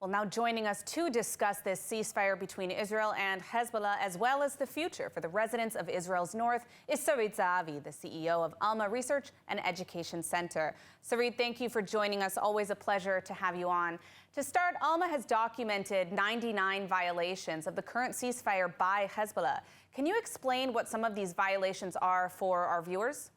Well, now joining us to discuss this ceasefire between Israel and Hezbollah, as well as the future for the residents of Israel's north, is Sarit Zehavi, the CEO of Alma Research and Education Center. Sarit, thank you for joining us. Always a pleasure to have you on. To start, Alma has documented 99 violations of the current ceasefire by Hezbollah. Can you explain what some of these violations are for our viewers?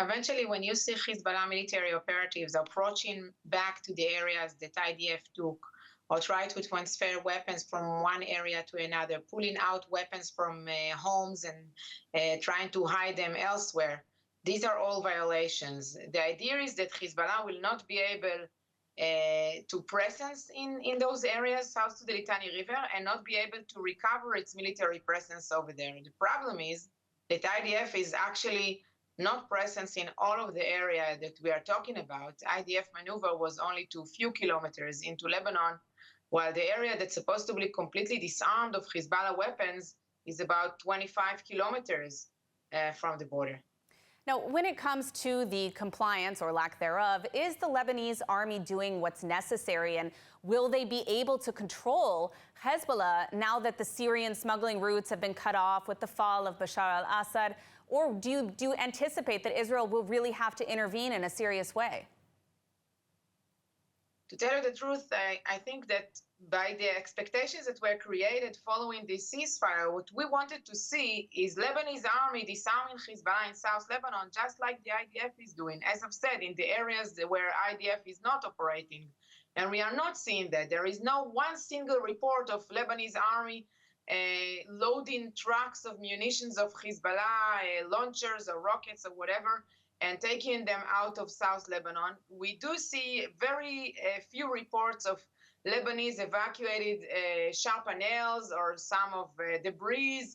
Eventually, when you see Hezbollah military operatives approaching back to the areas that IDF took, or try to transfer weapons from one area to another, pulling out weapons from homes and trying to hide them elsewhere, these are all violations. The idea is that Hezbollah will not be able to presence in those areas south to the Litani River and not be able to recover its military presence over there. The problem is that IDF is actually not presence in all of the area that we are talking about. IDF maneuver was only to a few kilometers into Lebanon, while the area that's supposed to be completely disarmed of Hezbollah weapons is about 25 kilometers from the border. Now, when it comes to the compliance or lack thereof, is the Lebanese army doing what's necessary, and will they be able to control Hezbollah now that the Syrian smuggling routes have been cut off with the fall of Bashar al-Assad? Or do you anticipate that Israel will really have to intervene in a serious way? To tell you the truth, I think that by the expectations that were created following this ceasefire, what we wanted to see is Lebanese army disarming Hezbollah in South Lebanon, just like the IDF is doing, as I've said, in the areas where IDF is not operating. And we are not seeing that. There is no one single report of Lebanese army loading trucks of munitions of Hezbollah, launchers or rockets or whatever, and taking them out of South Lebanon. We do see very few reports of Lebanese evacuated sharp nails or some of debris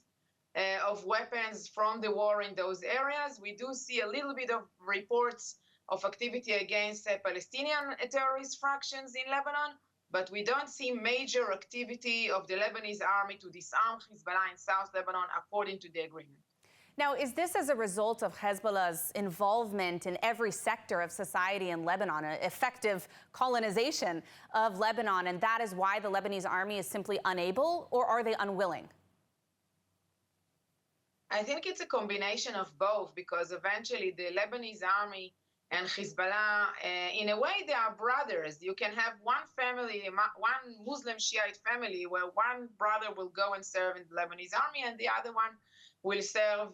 of weapons from the war in those areas. We do see a little bit of reports of activity against Palestinian terrorist fractions in Lebanon, but we don't see major activity of the Lebanese army to disarm Hezbollah in South Lebanon according to the agreement. Now, is this as a result of Hezbollah's involvement in every sector of society in Lebanon, an effective colonization of Lebanon, and that is why the Lebanese army is simply unable, or are they unwilling? I think it's a combination of both, because eventually the Lebanese army and Hezbollah, in a way, they are brothers. You can have one family, one Muslim Shiite family, where one brother will go and serve in the Lebanese army, and the other one will serve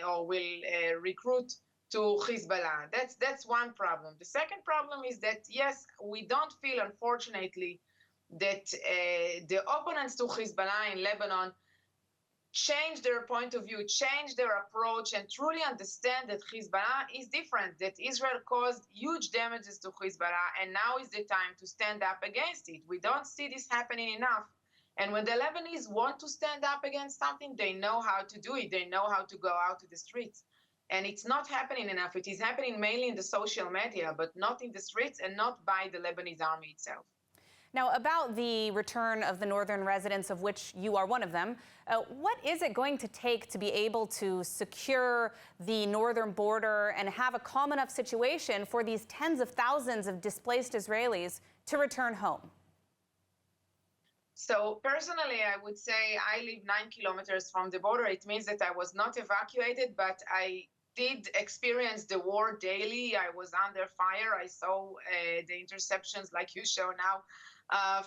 or will recruit to Hezbollah. That's one problem. The second problem is that, yes, we don't feel, unfortunately, that the opponents to Hezbollah in Lebanon change their point of view, change their approach, and truly understand that Hezbollah is different, that Israel caused huge damages to Hezbollah, and now is the time to stand up against it. We don't see this happening enough. And when the Lebanese want to stand up against something, they know how to do it. They know how to go out to the streets. And it's not happening enough. It is happening mainly in the social media, but not in the streets and not by the Lebanese army itself. Now, about the return of the northern residents, of which you are one of them, what is it going to take to be able to secure the northern border and have a calm enough situation for these tens of thousands of displaced Israelis to return home? So personally, I would say I live 9 kilometers from the border. It means that I was not evacuated, but I did experience the war daily. I was under fire. I saw the interceptions like you show now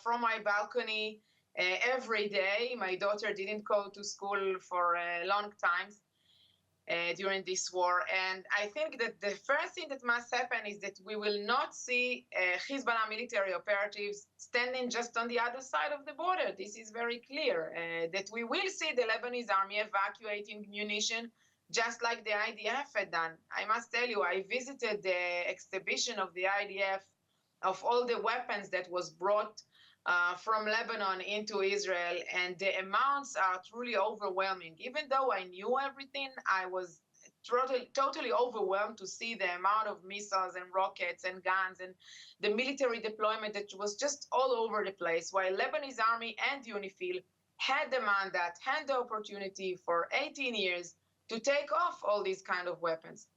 from my balcony every day. My daughter didn't go to school for a long time during this war. And I think that the first thing that must happen is that we will not see Hezbollah military operatives standing just on the other side of the border. This is very clear, that we will see the Lebanese army evacuating munition just like the IDF had done. I must tell you, I visited the exhibition of the IDF of all the weapons that was brought from Lebanon into Israel, and the amounts are truly overwhelming. Even though I knew everything, I was totally overwhelmed to see the amount of missiles and rockets and guns and the military deployment that was just all over the place, while Lebanese army and UNIFIL had the mandate, had the opportunity for 18 years to take off all these kind of weapons.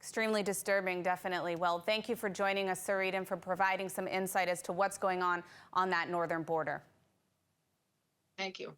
Extremely disturbing, definitely. Well, thank you for joining us, Sarit, and for providing some insight as to what's going on that northern border. Thank you.